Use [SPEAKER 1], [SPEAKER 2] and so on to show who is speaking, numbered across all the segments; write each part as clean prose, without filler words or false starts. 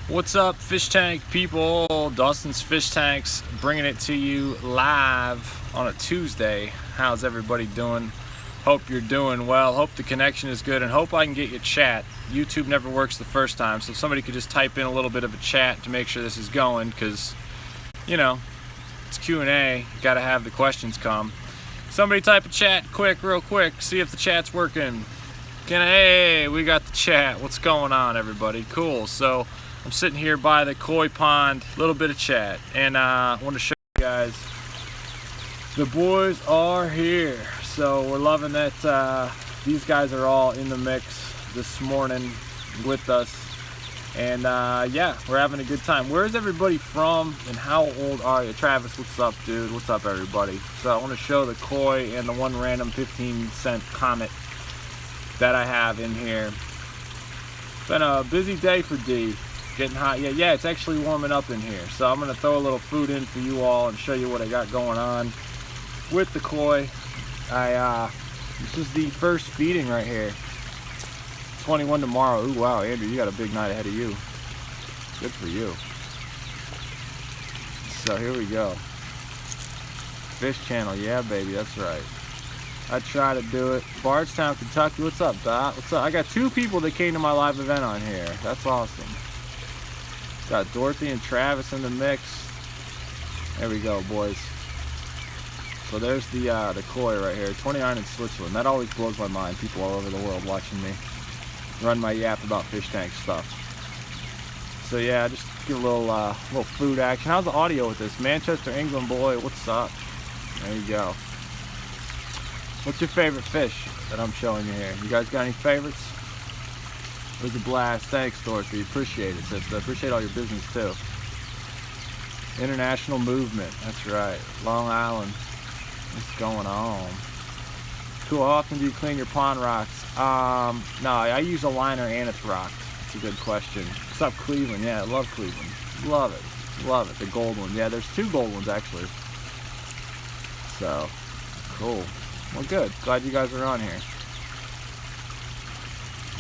[SPEAKER 1] What's up, fish tank people? Dustin's Fish Tanks bringing it to you live on a Tuesday. How's everybody doing? Hope you're doing well. Hope the connection is good, and hope I can get you chat. YouTube never works the first time, so if somebody could just type in a little bit of a chat to make sure this is going, because, you know, it's Q&A. You gotta have the questions come. Somebody type a chat real quick. See if the chat's working. Hey, we got the chat. What's going on, everybody? Cool. So I'm sitting here by the koi pond, a little bit of chat, and I want to show you guys the boys are here. So we're loving that these guys are all in the mix this morning with us, and yeah, we're having a good time. Where's everybody from, and how old are you? Travis, what's up, dude? What's up, everybody? So I want to show the koi and the one random 15-cent comet that I have in here. Been a busy day for D. Getting hot. Yeah, it's actually warming up in here. So I'm gonna throw a little food in for you all and show you what I got going on with the koi. This is the first feeding right here. 21 tomorrow. Ooh, wow, Andrew, you got a big night ahead of you. Good for you. So here we go. Fish Channel, yeah, baby, that's right. I try to do it. Bardstown, Kentucky. What's up, Dot? What's up? I got 2 people that came to my live event on here. That's awesome. Got Dorothy and Travis in the mix. There we go, boys. So there's the koi right here. 29 in Switzerland. That always blows my mind. People all over the world watching me run my yap about fish tank stuff. So yeah, just give a little food action. How's the audio with this? Manchester, England boy. What's up? There you go. What's your favorite fish that I'm showing you here? You guys got any favorites? It was a blast. Thanks, Dorothy. Appreciate it, sister. Appreciate all your business, too. International movement. That's right. Long Island. What's going on? Cool. How often do you clean your pond rocks? No, I use a liner and a rock. That's a good question. What's up, Cleveland? Yeah, I love Cleveland. Love it. Love it. The gold one. Yeah, there's 2 gold ones, actually. So, cool. Well, good. Glad you guys are on here.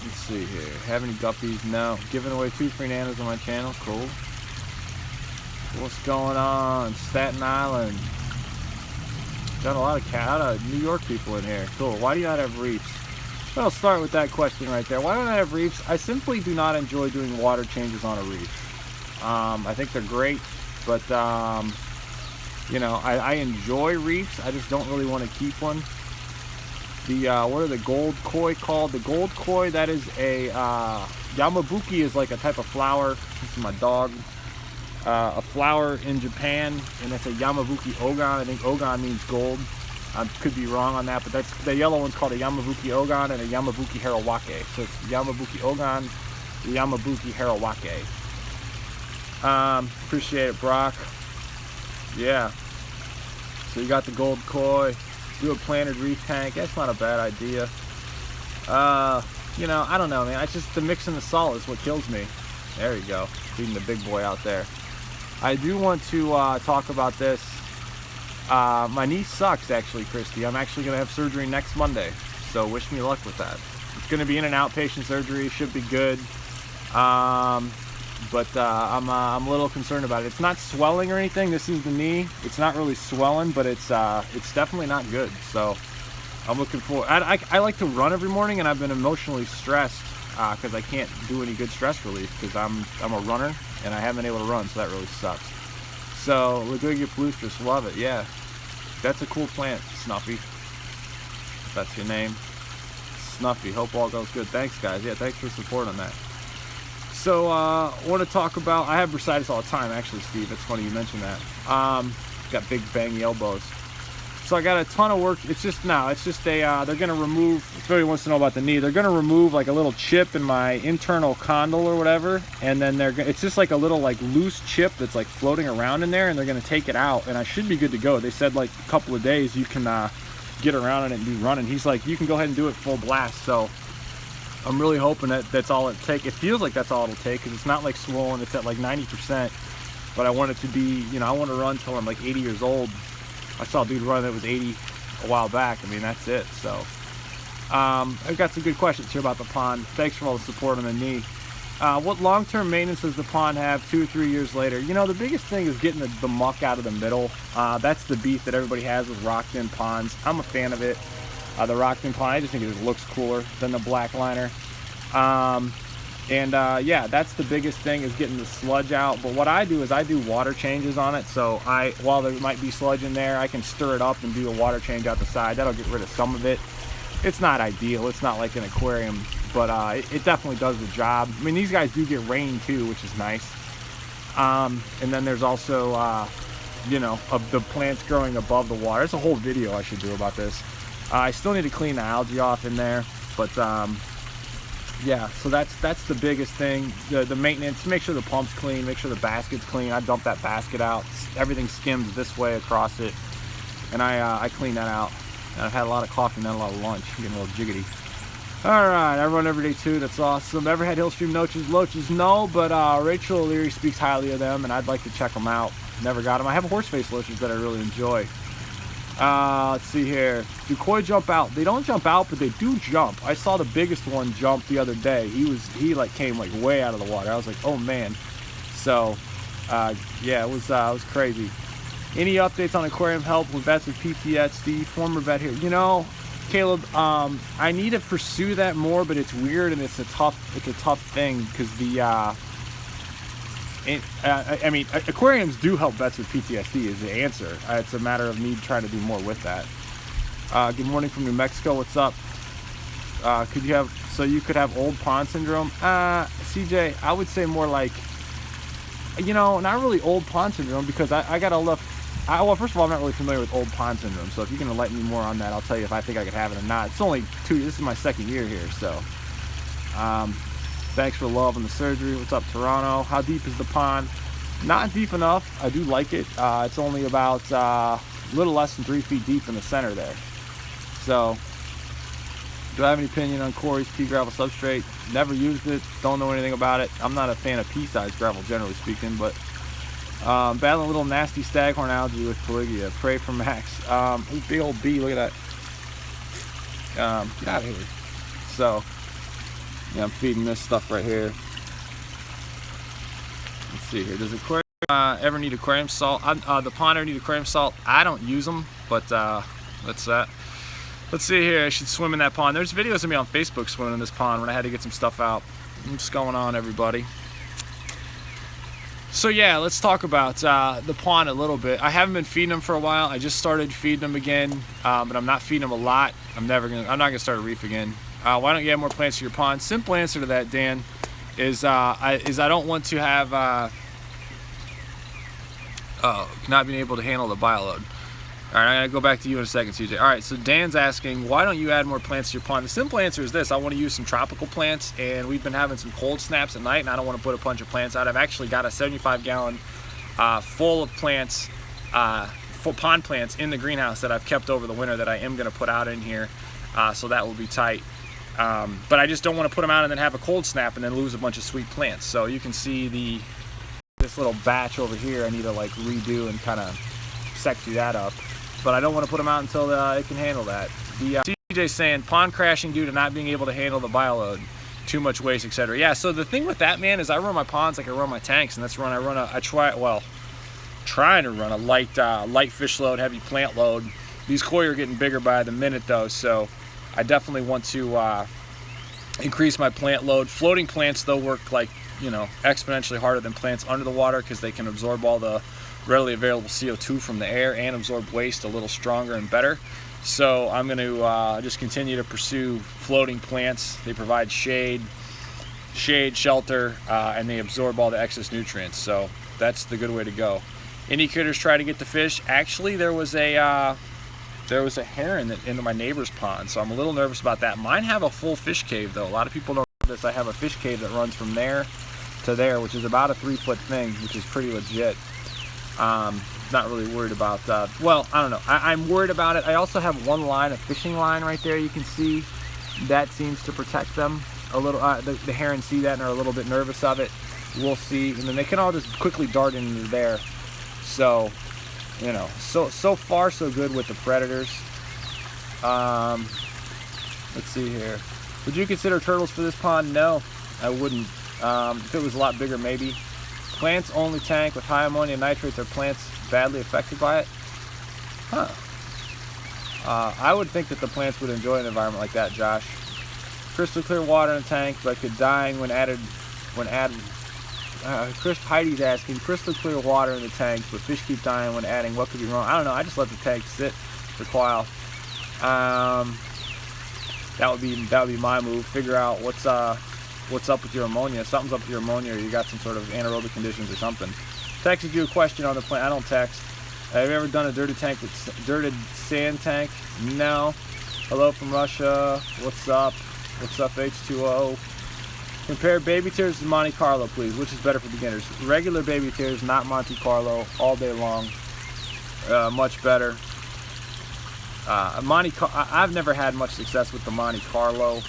[SPEAKER 1] Let's see here. Have any guppies? No. Giving away 2 free nanas on my channel. Cool. What's going on? Staten Island. Got a lot of New York people in here. Cool. Why do you not have reefs? Well, I'll start with that question right there. Why don't I have reefs? I simply do not enjoy doing water changes on a reef. I think they're great, but you know, I enjoy reefs. I just don't really want to keep one. The what are the gold koi called? The gold koi, that is a Yamabuki is like a type of flower. This is my dog. A flower in Japan, and it's a Yamabuki Ogan. I think Ogan means gold. I could be wrong on that, but that's the yellow one's called a Yamabuki Ogan and a Yamabuki Harawake. So it's Yamabuki Ogan, Yamabuki Harawake. Appreciate it, Brock. Yeah. So you got the gold koi. Do a planted reef tank. That's not a bad idea. You know, I don't know, man. It's just the mix and the salt is what kills me. There you go. Feeding the big boy out there. I do want to talk about this. My knee sucks, actually, Christy. I'm actually going to have surgery next Monday. So wish me luck with that. It's going to be in an outpatient surgery. Should be good. But I'm a little concerned about it. It's not swelling or anything. This is the knee. It's not really swelling, but it's definitely not good. So I'm looking forward. I like to run every morning, and I've been emotionally stressed because I can't do any good stress relief because I'm a runner and I haven't been able to run, so that really sucks. So Lagugia Palustris, love it. Yeah, that's a cool plant, Snuffy. If that's your name, Snuffy. Hope all goes good. Thanks, guys. Yeah, thanks for the support on that. So I want to talk about, I have bursitis all the time, actually, Steve. It's funny you mentioned that. Got big bangy elbows. So I got a ton of work. It's just they're going to remove, if anybody wants to know about the knee, they're going to remove like a little chip in my internal condyle or whatever. And then it's just like a little like loose chip that's like floating around in there, and they're going to take it out. And I should be good to go. They said like a couple of days you can get around it and do running. He's like, you can go ahead and do it full blast. So I'm really hoping that that's all it takes. It feels like that's all it'll take because it's not like swollen. It's at like 90%. But I want it to be, you know, I want to run till I'm like 80 years old. I saw a dude run that was 80 a while back. I mean, that's it. So I've got some good questions here about the pond. Thanks for all the support on the knee. What long-term maintenance does the pond have 2 or 3 years later? You know, the biggest thing is getting the muck out of the middle. That's the beef that everybody has with rocked-in ponds. I'm a fan of it. The rocked-in pond, I just think it just looks cooler than the black liner. Yeah, that's the biggest thing, is getting the sludge out. But what I do is I do water changes on it. So while there might be sludge in there, I can stir it up and do a water change out the side. That'll get rid of some of it. It's not ideal. It's not like an aquarium, but it definitely does the job. I mean, these guys do get rain too, which is nice. And then there's also, you know, of the plants growing above the water. It's a whole video I should do about this. I still need to clean the algae off in there, but yeah, so that's the biggest thing. The maintenance, make sure the pump's clean, make sure the basket's clean. I dump that basket out. Everything skims this way across it, and I clean that out. And I've had a lot of coffee and not a lot of lunch. I'm getting a little jiggity. All right, I run every day too. That's awesome. Ever had Hillstream loaches? No, but Rachel O'Leary speaks highly of them, and I'd like to check them out. Never got them. I have horseface lotions that I really enjoy. Let's see here. Do koi jump out? They don't jump out, but they do jump. I saw the biggest one jump the other day. He like came like way out of the water. I was like, oh man. So yeah, it was crazy. Any updates on aquarium help with vets with PTSD? Former vet here. You know, Caleb, I need to pursue that more, but it's weird and it's a tough thing, because I mean, aquariums do help vets with PTSD is the answer. It's a matter of me trying to do more with that. Good morning from New Mexico. What's up? You could have old pond syndrome? CJ, I would say more like, you know, not really old pond syndrome, because I gotta look. Well, first of all, I'm not really familiar with old pond syndrome, so if you can enlighten me more on that, I'll tell you if I think I could have it or not. It's only this is my second year here, so. Thanks for love and the surgery. What's up, Toronto? How deep is the pond? Not deep enough. I do like it. It's only about a little less than 3 feet deep in the center there. So, do I have any opinion on Corey's pea gravel substrate? Never used it. Don't know anything about it. I'm not a fan of pea-sized gravel, generally speaking, but battling a little nasty staghorn algae with Caligia. Pray for Max. Big old bee. Look at that. Get out of here. So, yeah, I'm feeding this stuff right here. Let's see here. Does aquarium ever need aquarium salt? The pond ever need aquarium salt? I don't use them, but that's that. Let's see here. I should swim in that pond. There's videos of me on Facebook swimming in this pond when I had to get some stuff out. What's going on, everybody? So yeah, let's talk about the pond a little bit. I haven't been feeding them for a while. I just started feeding them again, but I'm not feeding them a lot. I'm not gonna start a reef again. Why don't you add more plants to your pond? Simple answer to that, Dan, is I don't want to have not being able to handle the bioload. All right, I'm gonna go back to you in a second, CJ. All right, so Dan's asking, why don't you add more plants to your pond? The simple answer is this: I want to use some tropical plants, and we've been having some cold snaps at night, and I don't want to put a bunch of plants out. I've actually got a 75-gallon full of plants, full pond plants in the greenhouse that I've kept over the winter that I am gonna put out in here, so that will be tight. But I just don't want to put them out and then have a cold snap and then lose a bunch of sweet plants. So you can see this little batch over here I need to like redo and kind of section that up. But I don't want to put them out until it can handle that. The CJ saying pond crashing due to not being able to handle the bioload, too much waste, etc. Yeah. So the thing with that, man, is I run my ponds like I run my tanks, and that's trying to run a light fish load, heavy plant load. These koi are getting bigger by the minute though, so I definitely want to increase my plant load. Floating plants though work like, you know, exponentially harder than plants under the water, because they can absorb all the readily available CO2 from the air and absorb waste a little stronger and better. So I'm going to just continue to pursue floating plants. They provide shade, shelter, and they absorb all the excess nutrients. So that's the good way to go. Any critters try to get the fish? Actually, there was a heron into my neighbor's pond, so I'm a little nervous about that. Mine have a full fish cave though. A lot of people don't know this. I have a fish cave that runs from there to there, which is about a 3-foot thing, which is pretty legit. Not really worried about that. Well, I don't know. I'm worried about it. I also have one line, a fishing line right there. You can see that seems to protect them a little. The herons see that and are a little bit nervous of it. We'll see. And then they can all just quickly dart into there. So, you know, so far so good with the predators. Let's see here. Would you consider turtles for this pond? No, I wouldn't. If it was a lot bigger, maybe. Plants only tank with high ammonia nitrates. Are plants badly affected by it? Huh. I would think that the plants would enjoy an environment like that, Josh. Crystal clear water in a tank, but could dying when added. Heidi's asking, crystal clear water in the tanks, but fish keep dying when adding. What could be wrong? I don't know. I just let the tank sit for a while. That would be my move. Figure out what's up with your ammonia. Something's up with your ammonia, or you got some sort of anaerobic conditions or something. Texted you a question on the plant. I don't text. Have you ever done a dirted sand tank? No. Hello from Russia. What's up? What's up, H2O? Compare baby tears to Monte Carlo, please. Which is better for beginners? Regular baby tears, not Monte Carlo, all day long. Much better. I've never had much success with the Monte Carlo.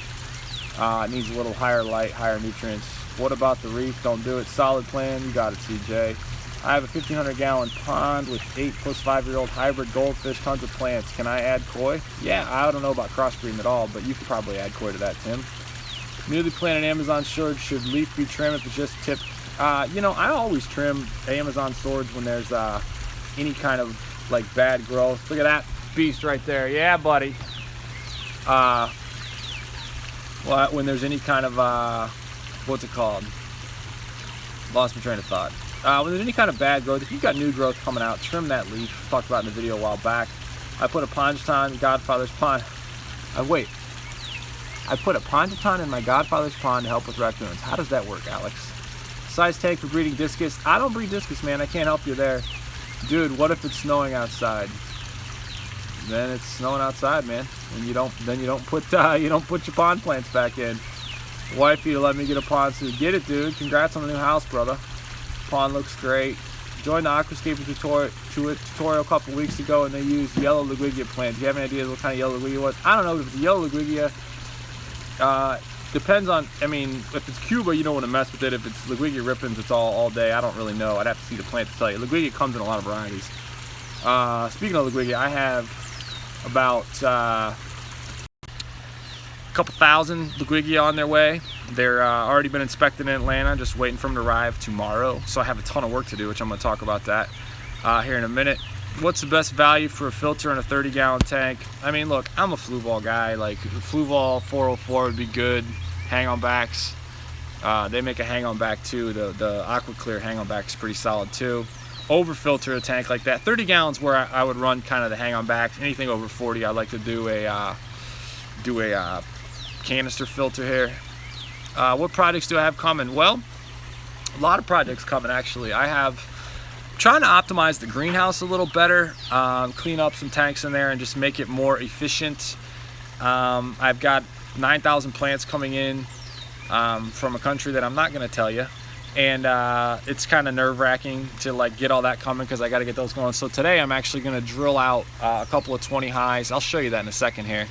[SPEAKER 1] It needs a little higher light, higher nutrients. What about the reef? Don't do it. Solid plan. You got it, CJ. I have a 1,500-gallon pond with 8 plus 5-year-old hybrid goldfish, tons of plants. Can I add koi? Yeah, I don't know about crossbreeding at all, but you could probably add koi to that, Tim. Newly planted Amazon storage, should leaf be trimmed if it's just tipped? You know, I always trim Amazon storage when there's any kind of like bad growth. Look at that beast right there. Yeah, buddy. Well, when there's any kind of what's it called? Lost my train of thought. When there's any kind of bad growth, if you've got new growth coming out, trim that leaf. Talked about in the video a while back. I put a Pongeton Godfather's pond. I put a Pongeton in my Godfather's pond to help with raccoons. How does that work, Alex? Size tank for breeding discus. I don't breed discus, man. I can't help you there. Dude, what if it's snowing outside? Then it's snowing outside, man. And you don't put your pond plants back in. Wifey let me get a pond suit. Get it, dude. Congrats on the new house, brother. Pond looks great. Joined the aquascaping tutorial a couple weeks ago, and they used yellow Liguigia plant. Do you have any idea what kind of yellow Liguigia was? I don't know if it's a yellow Liguigia. Depends on, I mean, if it's Cuba, you don't want to mess with it. If it's Liguigia Ripens, it's all day. I don't really know. I'd have to see the plant to tell you. Liguigia comes in a lot of varieties. Speaking of Liguigia, I have about a couple thousand Liguigia on their way. They're already been inspected in Atlanta, just waiting for them to arrive tomorrow. So I have a ton of work to do, which I'm going to talk about that here in a minute. What's the best value for a filter in a 30-gallon tank? I mean, look, I'm a Fluval guy. Like, Fluval 404 would be good. Hang-on backs. They make a hang-on back too. The Aqua Clear hang-on back is pretty solid too. Over filter a tank like that. 30 gallons where I would run kind of the hang-on backs. Anything over 40, I like to do a canister filter here. What projects do I have coming? Well, a lot of projects coming actually. I have trying to optimize the greenhouse a little better, clean up some tanks in there and just make it more efficient. I've got 9,000 plants coming in from a country that I'm not going to tell you, and it's kind of nerve-wracking to like get all that coming because I got to get those going. So today I'm actually going to drill out a couple of 20 highs. I'll show you that in a second here.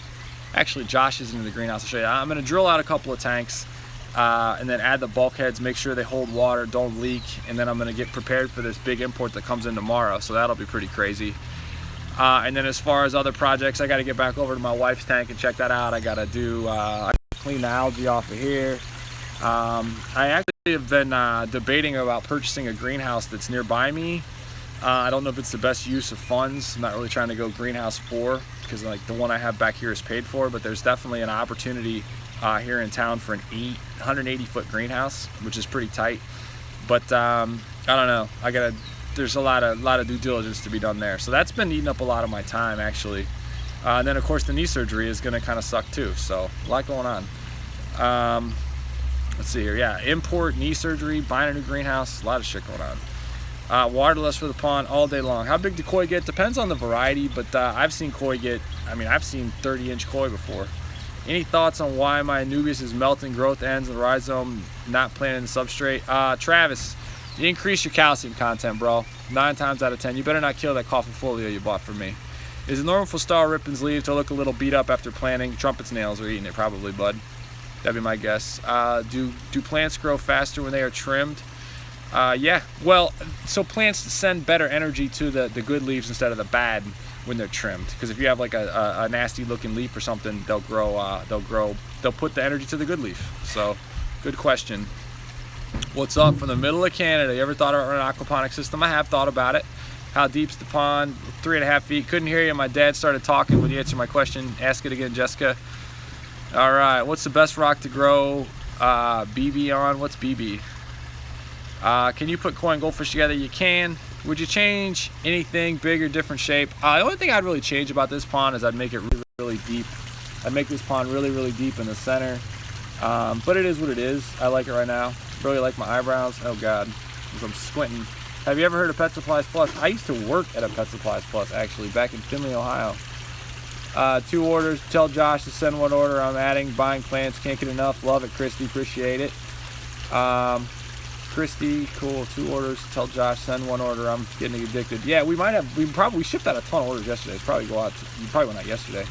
[SPEAKER 1] Actually, Josh is into the greenhouse. I'll show you. I'm going to drill out a couple of tanks and then add the bulkheads, make sure they hold water, don't leak, and then I'm going to get prepared for this big import that comes in tomorrow. So that'll be pretty crazy. And then as far as other projects, I got to get back over to my wife's tank and check that out. I got to do clean the algae off of here. I actually have been debating about purchasing a greenhouse that's nearby me. I don't know if it's the best use of funds. I'm not really trying to go greenhouse 4 because like the one I have back here is paid for, but there's definitely an opportunity here in town for an 180-foot greenhouse, which is pretty tight. But I don't know. There's a lot of due diligence to be done there. So that's been eating up a lot of my time actually. And then of course the knee surgery is going to kind of suck too. So a lot going on. Let's see here. Yeah, import, knee surgery, buying a new greenhouse, a lot of shit going on. Waterless for the pond all day long. How big do koi get? Depends on the variety, but I've seen koi get, I've seen 30-inch koi before. Any thoughts on why my Anubias is melting, growth ends, and the rhizome not planting the substrate? Travis, you increase your calcium content, bro. 9 times out of 10. You better not kill that coffin folio you bought from me. Is it normal for star Rippon's leaves to look a little beat up after planting? Trumpet's nails are eating it probably, bud. That'd be my guess. Do plants grow faster when they are trimmed? Yeah, well, so plants send better energy to the good leaves instead of the bad when they're trimmed. Because if you have like a nasty looking leaf or something, they'll put the energy to the good leaf. So, good question. What's up from the middle of Canada? You ever thought about running an aquaponic system? I have thought about it. How deep's the pond? 3.5 feet. Couldn't hear you. My dad started talking when you answered my question. Ask it again, Jessica. All right. What's the best rock to grow BB on? What's BB? Can you put koi and goldfish together? You can. Would you change anything, big or different shape? The only thing I'd really change about this pond is I'd make it really, really deep. I'd make this pond really, really deep in the center. But it is what it is. I like it right now. Really like my eyebrows. Oh God, as I'm squinting. Have you ever heard of Pet Supplies Plus? I used to work at a Pet Supplies Plus actually, back in Findlay, Ohio. 2 orders. Tell Josh to send 1 order. I'm adding, buying plants. Can't get enough. Love it, Christy. Appreciate it. Christy, cool. 2 orders. Tell Josh, send 1 order. I'm getting addicted. Yeah, we shipped out a ton of orders yesterday. It's probably you probably went out yesterday.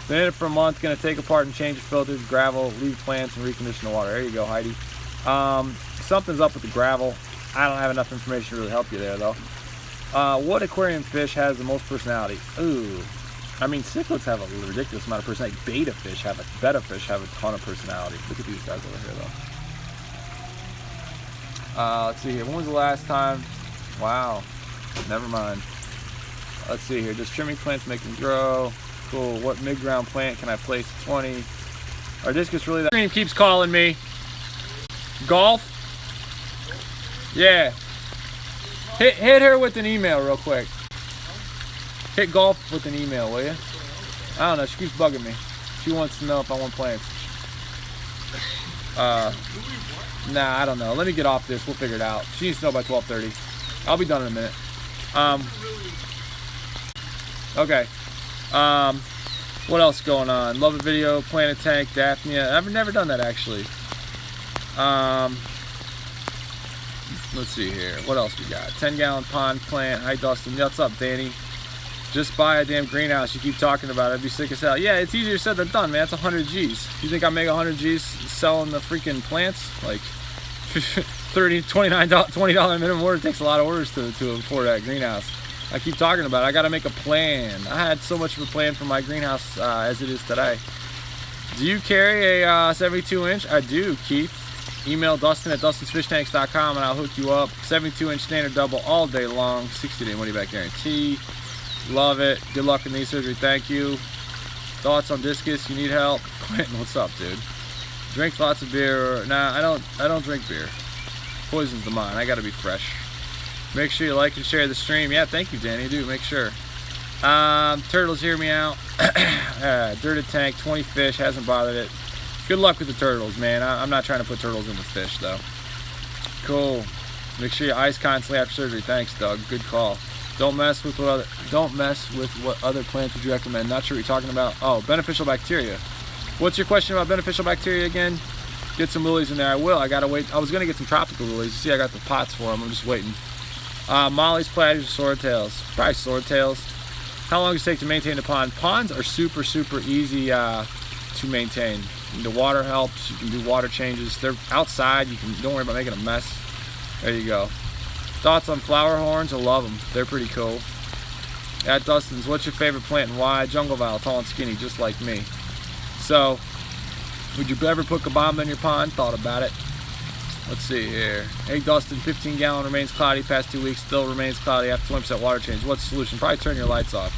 [SPEAKER 1] Been in it for a month. Gonna take apart and change the filters, gravel, leave plants, and recondition the water. There you go, Heidi. Something's up with the gravel. I don't have enough information to really help you there though. What aquarium fish has the most personality? Ooh, I mean cichlids have a ridiculous amount of personality. Betta fish have a ton of personality. Look at these guys over here though. Let's see here. When was the last time? Wow. Never mind. Let's see here. Does trimming plants make them grow? Cool. What mid-ground plant can I place at 20? Our discus really that screen keeps calling me. Golf? Yeah. Hit her with an email real quick. Hit golf with an email, will you? I don't know. She keeps bugging me. She wants to know if I want plants. Nah, I don't know. Let me get off this. We'll figure it out. She needs to know by 12:30. I'll be done in a minute. Okay. What else going on? Love a video, plant a tank, Daphnia. I've never done that actually. Let's see here. What else we got? 10-gallon pond plant. Hi Dustin. What's up, Danny? Just buy a damn greenhouse. You keep talking about it. I'd be sick as hell. Yeah, it's easier said than done, man. It's 100 G's. You think I make 100 G's selling the freaking plants? Like $30, $20 minimum order. It takes a lot of orders to afford that greenhouse. I keep talking about it. I got to make a plan. I had so much of a plan for my greenhouse as it is today. Do you carry a 72-inch? I do, Keith. Email Dustin at dustinsfishtanks.com and I'll hook you up. 72-inch standard double all day long. 60-day money-back guarantee. Love it. Good luck in knee surgery. Thank you. Thoughts on discus? You need help? Quentin, what's up, dude? Drink lots of beer. Nah, I don't drink beer. Poisons the mind. I got to be fresh. Make sure you like and share the stream. Yeah, thank you, Danny. Do make sure. Turtles, hear me out. Dirted tank, 20 fish, hasn't bothered it. Good luck with the turtles, man. I'm not trying to put turtles in the fish, though. Cool. Make sure you ice constantly after surgery. Thanks, Doug. Good call. Don't mess with what other plants would you recommend? Not sure what you're talking about. Oh, beneficial bacteria. What's your question about beneficial bacteria again? Get some lilies in there. I will. I gotta wait. I was gonna get some tropical lilies. You see, I got the pots for them. I'm just waiting. Molly's platypus or swordtails? Probably swordtails. How long does it take to maintain the pond? Ponds are super, super easy to maintain. The water helps. You can do water changes. They're outside. Don't worry about making a mess. There you go. Thoughts on flower horns? I love them. They're pretty cool. At Dustin's, what's your favorite plant and why? Jungle Vile, tall and skinny, just like me. So, would you ever put kabamba in your pond? Thought about it. Let's see here. Hey Dustin, 15-gallon remains cloudy past 2 weeks, still remains cloudy after 20% water change. What's the solution? Probably turn your lights off.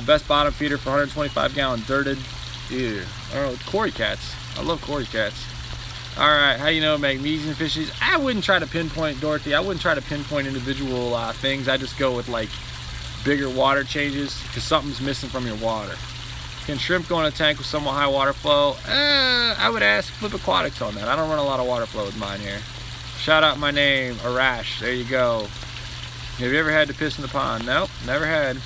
[SPEAKER 1] Best bottom feeder for 125-gallon dirted. Ew. Oh, Cory cats. I love Cory cats. Alright, how you know magnesium fishes? I wouldn't try to pinpoint, Dorothy. I wouldn't try to pinpoint individual things. I just go with like bigger water changes because something's missing from your water. Can shrimp go in a tank with somewhat high water flow? I would ask Flip Aquatics on that. I don't run a lot of water flow with mine here. Shout out my name, Arash. There you go. Have you ever had to piss in the pond? Nope, never had.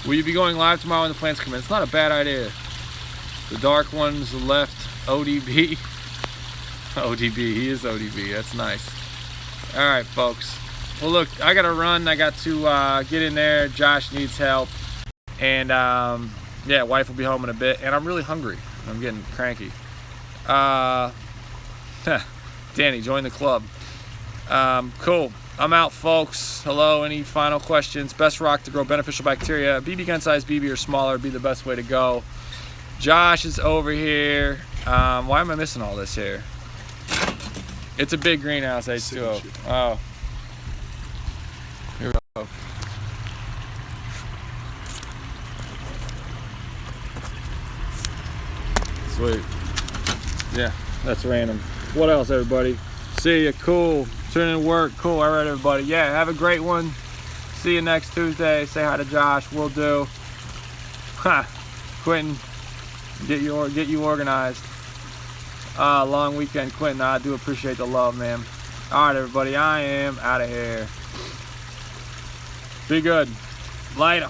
[SPEAKER 1] Will you be going live tomorrow when the plants come in? It's not a bad idea. The dark one's the left, ODB. ODB, he is ODB. That's nice. All right, folks. Well, look, I got to run. I got to get in there. Josh needs help. And, yeah, wife will be home in a bit. And I'm really hungry. I'm getting cranky. Danny, join the club. Cool. I'm out, folks. Hello, any final questions? Best rock to grow beneficial bacteria. BB gun size BB or smaller would be the best way to go. Josh is over here. Why am I missing all this here? It's a big greenhouse, H2O. Oh. Here we go. Sweet. Yeah, that's random. What else, everybody? See ya. Cool. Turning in work. Cool. All right, everybody. Yeah, have a great one. See you next Tuesday. Say hi to Josh. Will do. Ha. Quentin, get you organized. Long weekend, Quentin. I do appreciate the love, man. All right, everybody. I am out of here. Be good. Later.